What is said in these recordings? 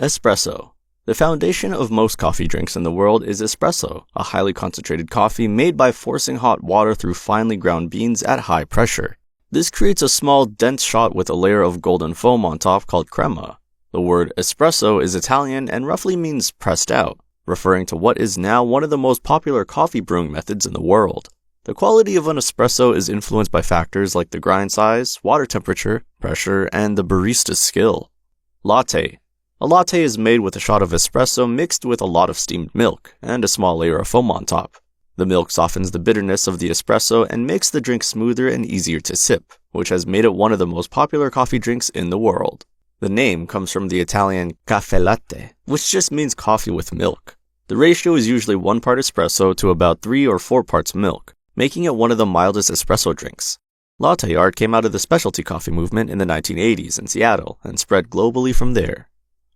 Espresso. The foundation of most coffee drinks in the world is espresso, a highly concentrated coffee made by forcing hot water through finely ground beans at high pressure. This creates a small, dense shot with a layer of golden foam on top called crema. The word espresso is Italian and roughly means pressed out, referring to what is now one of the most popular coffee brewing methods in the world. The quality of an espresso is influenced by factors like the grind size, water temperature, pressure, and the barista's skill. Latte. A latte is made with a shot of espresso mixed with a lot of steamed milk and a small layer of foam on top. The milk softens the bitterness of the espresso and makes the drink smoother and easier to sip, which has made it one of the most popular coffee drinks in the world. The name comes from the Italian caffè latte, which just means coffee with milk. The ratio is usually 1 part espresso to about 3 or 4 parts milk, making it one of the mildest espresso drinks. Latte art came out of the specialty coffee movement in the 1980s in Seattle and spread globally from there.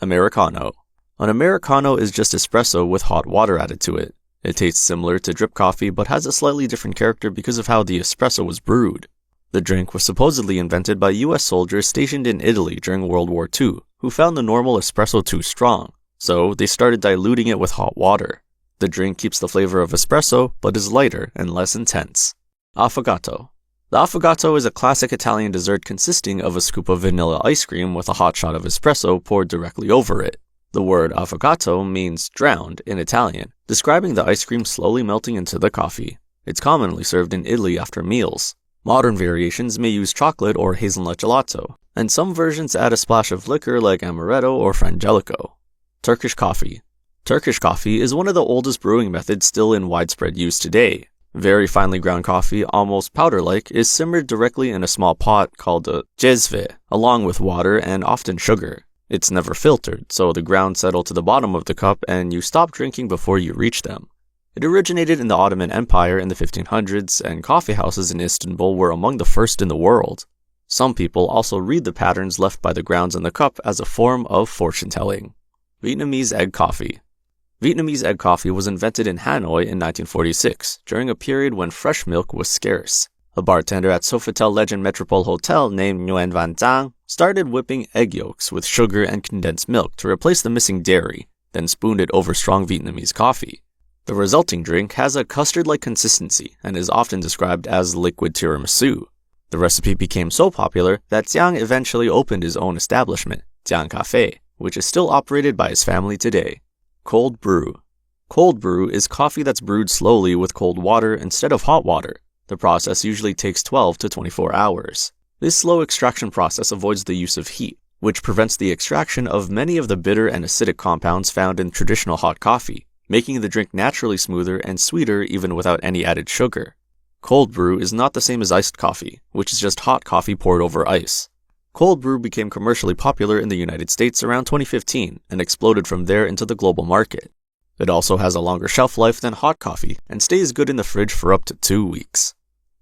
Americano. An Americano is just espresso with hot water added to it. It tastes similar to drip coffee but has a slightly different character because of how the espresso was brewed. The drink was supposedly invented by US soldiers stationed in Italy during World War II, who found the normal espresso too strong, so they started diluting it with hot water. The drink keeps the flavor of espresso but is lighter and less intense. Affogato. The affogato is a classic Italian dessert consisting of a scoop of vanilla ice cream with a hot shot of espresso poured directly over it. The word affogato means drowned in Italian, describing the ice cream slowly melting into the coffee. It's commonly served in Italy after meals. Modern variations may use chocolate or hazelnut gelato, and some versions add a splash of liquor like amaretto or frangelico. Turkish coffee. Turkish coffee is one of the oldest brewing methods still in widespread use today. Very finely ground coffee, almost powder-like, is simmered directly in a small pot called a cezve, along with water and often sugar. It's never filtered, so the grounds settle to the bottom of the cup and you stop drinking before you reach them. It originated in the Ottoman Empire in the 1500s, and coffee houses in Istanbul were among the first in the world. Some people also read the patterns left by the grounds in the cup as a form of fortune-telling. Vietnamese egg coffee. Vietnamese egg coffee was invented in Hanoi in 1946, during a period when fresh milk was scarce. A bartender at Sofitel Legend Metropole Hotel named Nguyen Van Dang started whipping egg yolks with sugar and condensed milk to replace the missing dairy, then spooned it over strong Vietnamese coffee. The resulting drink has a custard-like consistency and is often described as liquid tiramisu. The recipe became so popular that Jiang eventually opened his own establishment, Jiang Cafe, which is still operated by his family today. Cold brew. Cold brew is coffee that's brewed slowly with cold water instead of hot water. The process usually takes 12 to 24 hours. This slow extraction process avoids the use of heat, which prevents the extraction of many of the bitter and acidic compounds found in traditional hot coffee, making the drink naturally smoother and sweeter even without any added sugar. Cold brew is not the same as iced coffee, which is just hot coffee poured over ice. Cold brew became commercially popular in the United States around 2015 and exploded from there into the global market. It also has a longer shelf life than hot coffee and stays good in the fridge for up to 2 weeks.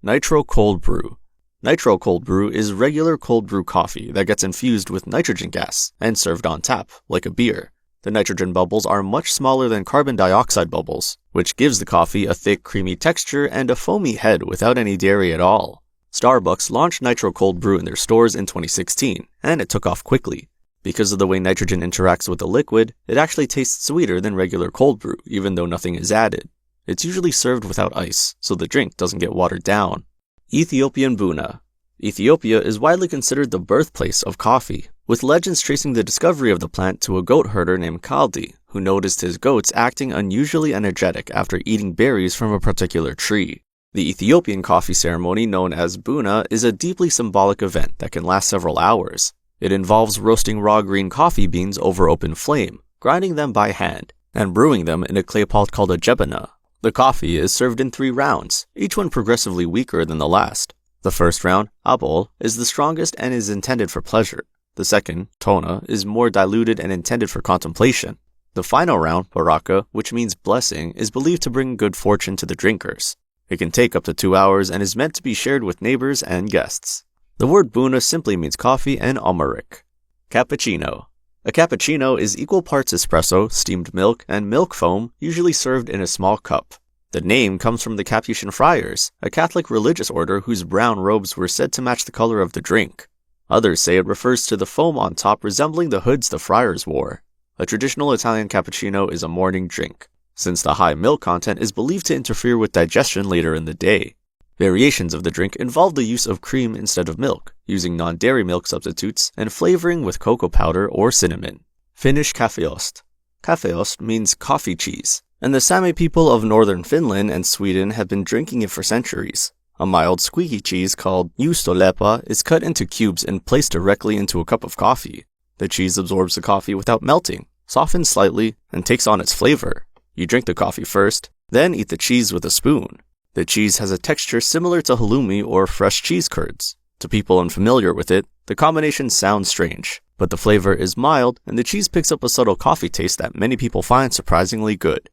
Nitro cold brew. Nitro cold brew is regular cold brew coffee that gets infused with nitrogen gas and served on tap, like a beer. The nitrogen bubbles are much smaller than carbon dioxide bubbles, which gives the coffee a thick, creamy texture and a foamy head without any dairy at all. Starbucks launched Nitro Cold Brew in their stores in 2016, and it took off quickly. Because of the way nitrogen interacts with the liquid, it actually tastes sweeter than regular cold brew, even though nothing is added. It's usually served without ice, so the drink doesn't get watered down. Ethiopian Buna. Ethiopia is widely considered the birthplace of coffee, with legends tracing the discovery of the plant to a goat herder named Kaldi, who noticed his goats acting unusually energetic after eating berries from a particular tree. The Ethiopian coffee ceremony known as Buna is a deeply symbolic event that can last several hours. It involves roasting raw green coffee beans over open flame, grinding them by hand, and brewing them in a clay pot called a jebana. The coffee is served in 3 rounds, each one progressively weaker than the last. The first round, abol, is the strongest and is intended for pleasure. The second, tona, is more diluted and intended for contemplation. The final round, baraka, which means blessing, is believed to bring good fortune to the drinkers. It can take up to 2 hours and is meant to be shared with neighbors and guests. The word Buna simply means coffee and Amharic. Cappuccino. A cappuccino is equal parts espresso, steamed milk, and milk foam, usually served in a small cup. The name comes from the Capuchin Friars, a Catholic religious order whose brown robes were said to match the color of the drink. Others say it refers to the foam on top resembling the hoods the friars wore. A traditional Italian cappuccino is a morning drink, since the high milk content is believed to interfere with digestion later in the day. Variations of the drink involve the use of cream instead of milk, using non-dairy milk substitutes, and flavoring with cocoa powder or cinnamon. Finnish kaffeost. Kaffeost means coffee cheese, and the Sami people of northern Finland and Sweden have been drinking it for centuries. A mild squeaky cheese called juustoleipä is cut into cubes and placed directly into a cup of coffee. The cheese absorbs the coffee without melting, softens slightly, and takes on its flavor. You drink the coffee first, then eat the cheese with a spoon. The cheese has a texture similar to halloumi or fresh cheese curds. To people unfamiliar with it, the combination sounds strange, but the flavor is mild and the cheese picks up a subtle coffee taste that many people find surprisingly good.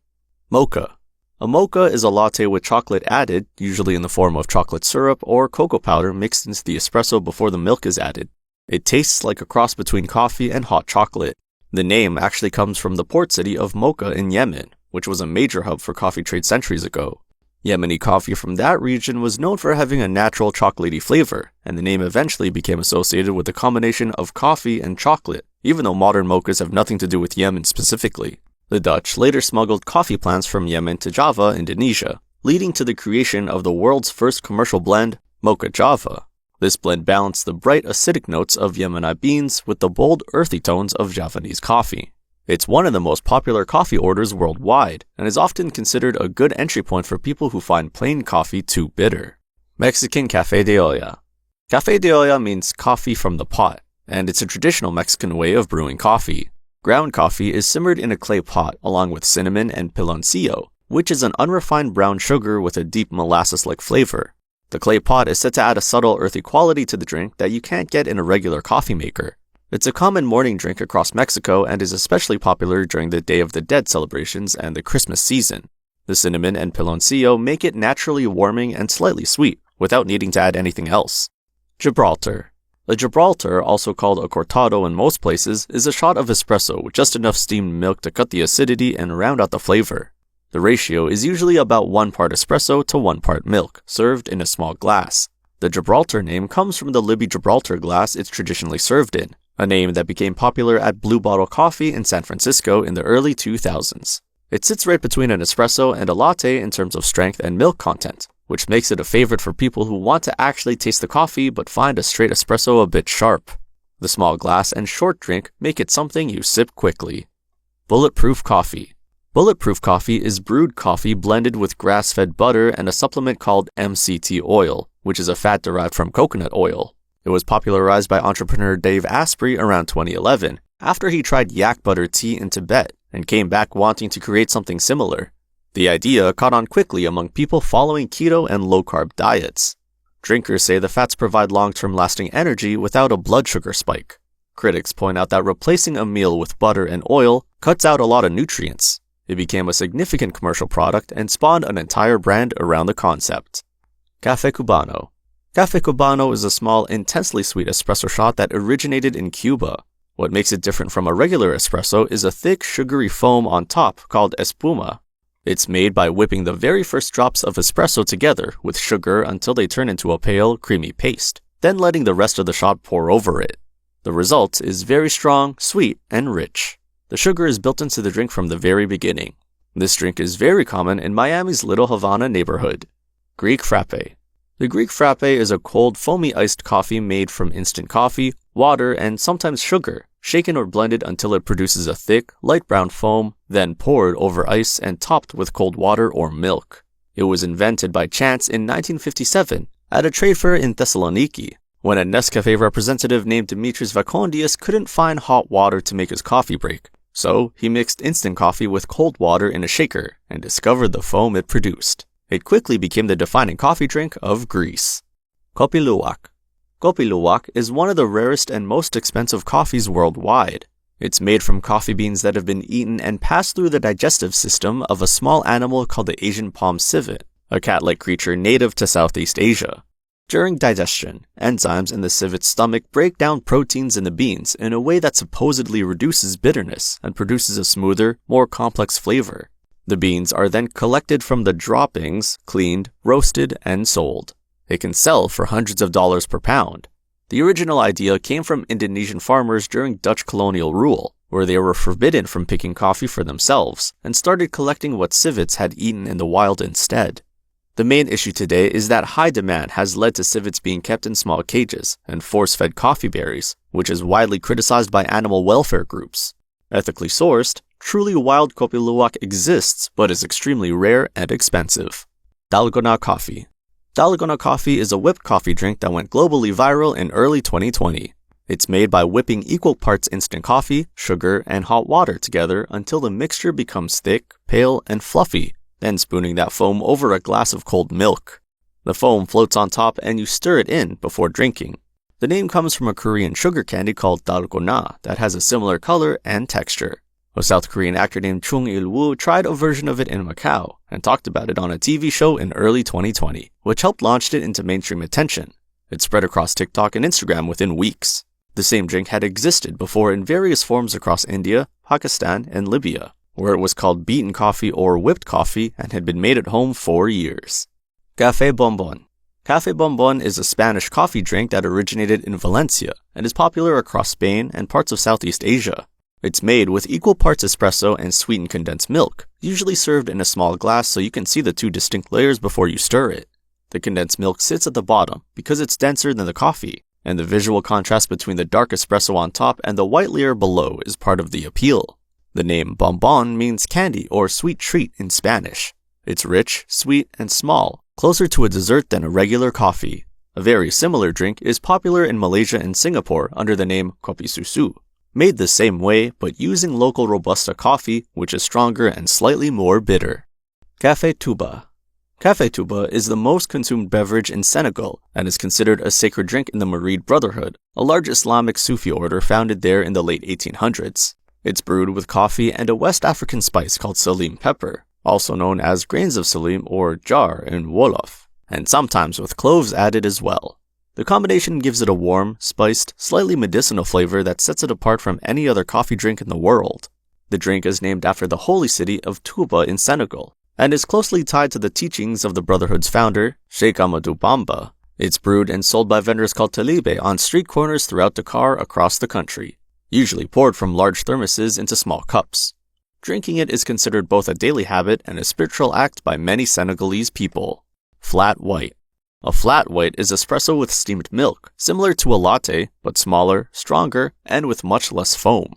Mocha. A mocha is a latte with chocolate added, usually in the form of chocolate syrup or cocoa powder mixed into the espresso before the milk is added. It tastes like a cross between coffee and hot chocolate. The name actually comes from the port city of Mocha in Yemen, which was a major hub for coffee trade centuries ago. Yemeni coffee from that region was known for having a natural chocolatey flavor, and the name eventually became associated with the combination of coffee and chocolate, even though modern mochas have nothing to do with Yemen specifically. The Dutch later smuggled coffee plants from Yemen to Java, Indonesia, leading to the creation of the world's first commercial blend, Mocha Java. This blend balanced the bright acidic notes of Yemeni beans with the bold earthy tones of Javanese coffee. It's one of the most popular coffee orders worldwide, and is often considered a good entry point for people who find plain coffee too bitter. Mexican Café de Olla. Café de Olla means coffee from the pot, and it's a traditional Mexican way of brewing coffee. Ground coffee is simmered in a clay pot along with cinnamon and piloncillo, which is an unrefined brown sugar with a deep molasses-like flavor. The clay pot is said to add a subtle earthy quality to the drink that you can't get in a regular coffee maker. It's a common morning drink across Mexico and is especially popular during the Day of the Dead celebrations and the Christmas season. The cinnamon and piloncillo make it naturally warming and slightly sweet, without needing to add anything else. Gibraltar. A Gibraltar, also called a cortado in most places, is a shot of espresso with just enough steamed milk to cut the acidity and round out the flavor. The ratio is usually about 1 part espresso to 1 part milk, served in a small glass. The Gibraltar name comes from the Libby Gibraltar glass it's traditionally served in, a name that became popular at Blue Bottle Coffee in San Francisco in the early 2000s. It sits right between an espresso and a latte in terms of strength and milk content, which makes it a favorite for people who want to actually taste the coffee but find a straight espresso a bit sharp. The small glass and short drink make it something you sip quickly. Bulletproof coffee. Bulletproof coffee is brewed coffee blended with grass-fed butter and a supplement called MCT oil, which is a fat derived from coconut oil. It was popularized by entrepreneur Dave Asprey around 2011, after he tried yak butter tea in Tibet and came back wanting to create something similar. The idea caught on quickly among people following keto and low-carb diets. Drinkers say the fats provide long-term lasting energy without a blood sugar spike. Critics point out that replacing a meal with butter and oil cuts out a lot of nutrients. It became a significant commercial product and spawned an entire brand around the concept. Café Cubano. Café Cubano is a small, intensely sweet espresso shot that originated in Cuba. What makes it different from a regular espresso is a thick, sugary foam on top called espuma. It's made by whipping the very first drops of espresso together with sugar until they turn into a pale, creamy paste, then letting the rest of the shot pour over it. The result is very strong, sweet, and rich. The sugar is built into the drink from the very beginning. This drink is very common in Miami's Little Havana neighborhood. Greek Frappe. The Greek Frappe is a cold, foamy iced coffee made from instant coffee, water, and sometimes sugar, shaken or blended until it produces a thick, light brown foam, then poured over ice and topped with cold water or milk. It was invented by chance in 1957 at a trade fair in Thessaloniki, when a Nescafe representative named Dimitris Vakondias couldn't find hot water to make his coffee break. So he mixed instant coffee with cold water in a shaker and discovered the foam it produced. It quickly became the defining coffee drink of Greece. Kopi Luwak. Kopi Luwak is one of the rarest and most expensive coffees worldwide. It's made from coffee beans that have been eaten and passed through the digestive system of a small animal called the Asian palm civet, a cat-like creature native to Southeast Asia. During digestion, enzymes in the civet's stomach break down proteins in the beans in a way that supposedly reduces bitterness and produces a smoother, more complex flavor. The beans are then collected from the droppings, cleaned, roasted, and sold. They can sell for hundreds of dollars per pound. The original idea came from Indonesian farmers during Dutch colonial rule, where they were forbidden from picking coffee for themselves and started collecting what civets had eaten in the wild instead. The main issue today is that high demand has led to civets being kept in small cages and force-fed coffee berries, which is widely criticized by animal welfare groups. Ethically sourced, truly wild kopi luwak exists but is extremely rare and expensive. Dalgona coffee. Dalgona coffee is a whipped coffee drink that went globally viral in early 2020. It's made by whipping equal parts instant coffee, sugar, and hot water together until the mixture becomes thick, pale, and fluffy, then spooning that foam over a glass of cold milk. The foam floats on top and you stir it in before drinking. The name comes from a Korean sugar candy called dalgona that has a similar color and texture. A South Korean actor named Chung Il-woo tried a version of it in Macau and talked about it on a TV show in early 2020, which helped launch it into mainstream attention. It spread across TikTok and Instagram within weeks. The same drink had existed before in various forms across India, Pakistan, and Libya, where it was called beaten coffee or whipped coffee and had been made at home for years. Café Bombón. Café Bombón is a Spanish coffee drink that originated in Valencia and is popular across Spain and parts of Southeast Asia. It's made with equal parts espresso and sweetened condensed milk, usually served in a small glass so you can see the two distinct layers before you stir it. The condensed milk sits at the bottom because it's denser than the coffee, and the visual contrast between the dark espresso on top and the white layer below is part of the appeal. The name bombón means candy or sweet treat in Spanish. It's rich, sweet, and small, closer to a dessert than a regular coffee. A very similar drink is popular in Malaysia and Singapore under the name kopi susu, made the same way but using local Robusta coffee, which is stronger and slightly more bitter. Café Touba. Café Touba is the most consumed beverage in Senegal and is considered a sacred drink in the Murid Brotherhood, a large Islamic Sufi order founded there in the late 1800s. It's brewed with coffee and a West African spice called salim pepper, also known as grains of salim or jar in Wolof, and sometimes with cloves added as well. The combination gives it a warm, spiced, slightly medicinal flavor that sets it apart from any other coffee drink in the world. The drink is named after the holy city of Touba in Senegal, and is closely tied to the teachings of the Brotherhood's founder, Sheikh Ahmadou Bamba. It's brewed and sold by vendors called talibe on street corners throughout Dakar across the country, usually poured from large thermoses into small cups. Drinking it is considered both a daily habit and a spiritual act by many Senegalese people. Flat white. A flat white is espresso with steamed milk, similar to a latte, but smaller, stronger, and with much less foam.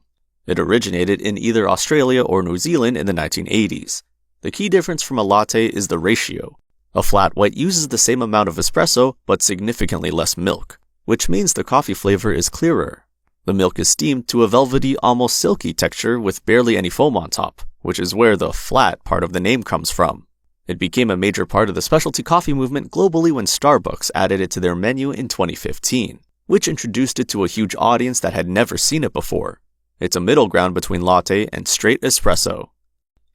It originated in either Australia or New Zealand in the 1980s. The key difference from a latte is the ratio. A flat white uses the same amount of espresso, but significantly less milk, which means the coffee flavor is clearer. The milk is steamed to a velvety, almost silky texture with barely any foam on top, which is where the flat part of the name comes from. It became a major part of the specialty coffee movement globally when Starbucks added it to their menu in 2015, which introduced it to a huge audience that had never seen it before. It's a middle ground between latte and straight espresso.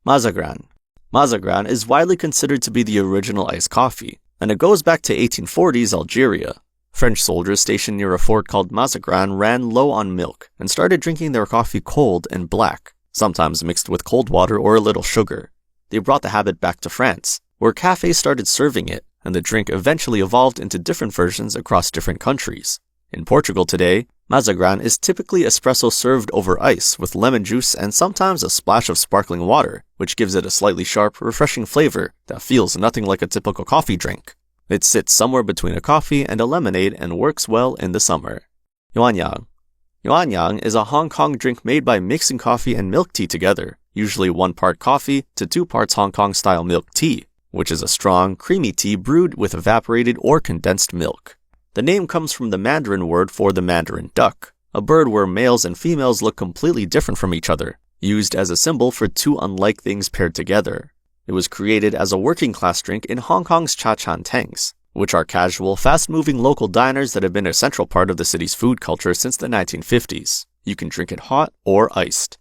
Mazagran. Mazagran is widely considered to be the original iced coffee, and it goes back to 1840s Algeria. French soldiers stationed near a fort called Mazagran ran low on milk and started drinking their coffee cold and black, sometimes mixed with cold water or a little sugar. They brought the habit back to France, where cafes started serving it, and the drink eventually evolved into different versions across different countries. In Portugal today, Mazagran is typically espresso served over ice with lemon juice and sometimes a splash of sparkling water, which gives it a slightly sharp, refreshing flavor that feels nothing like a typical coffee drink. It sits somewhere between a coffee and a lemonade and works well in the summer. Yuanyang. Yuanyang is a Hong Kong drink made by mixing coffee and milk tea together, usually 1 part coffee to 2 parts Hong Kong-style milk tea, which is a strong, creamy tea brewed with evaporated or condensed milk. The name comes from the Mandarin word for the Mandarin duck, a bird where males and females look completely different from each other, used as a symbol for two unlike things paired together. It was created as a working-class drink in Hong Kong's Cha Chaan Tengs, which are casual, fast-moving local diners that have been a central part of the city's food culture since the 1950s. You can drink it hot or iced.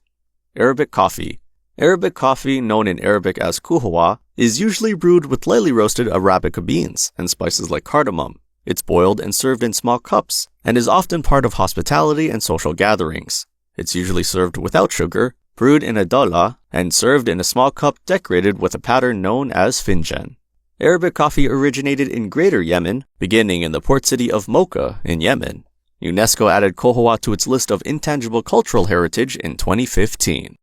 Arabic coffee. Arabic coffee, known in Arabic as kuhwa, is usually brewed with lightly roasted Arabica beans and spices like cardamom. It's boiled and served in small cups, and is often part of hospitality and social gatherings. It's usually served without sugar, brewed in a dolla, and served in a small cup decorated with a pattern known as finjan. Arabic coffee originated in Greater Yemen, beginning in the port city of Mocha in Yemen. UNESCO added Kohoa to its list of intangible cultural heritage in 2015.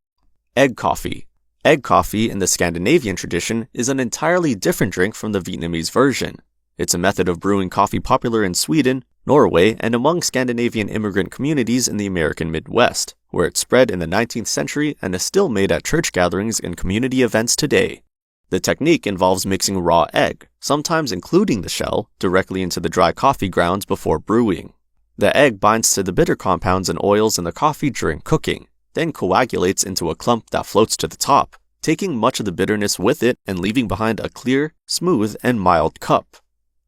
Egg coffee. Egg coffee in the Scandinavian tradition is an entirely different drink from the Vietnamese version. It's a method of brewing coffee popular in Sweden, Norway, and among Scandinavian immigrant communities in the American Midwest, where it spread in the 19th century and is still made at church gatherings and community events today. The technique involves mixing raw egg, sometimes including the shell, directly into the dry coffee grounds before brewing. The egg binds to the bitter compounds and oils in the coffee during cooking, then coagulates into a clump that floats to the top, taking much of the bitterness with it and leaving behind a clear, smooth, and mild cup.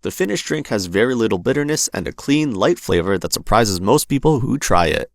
The finished drink has very little bitterness and a clean, light flavor that surprises most people who try it.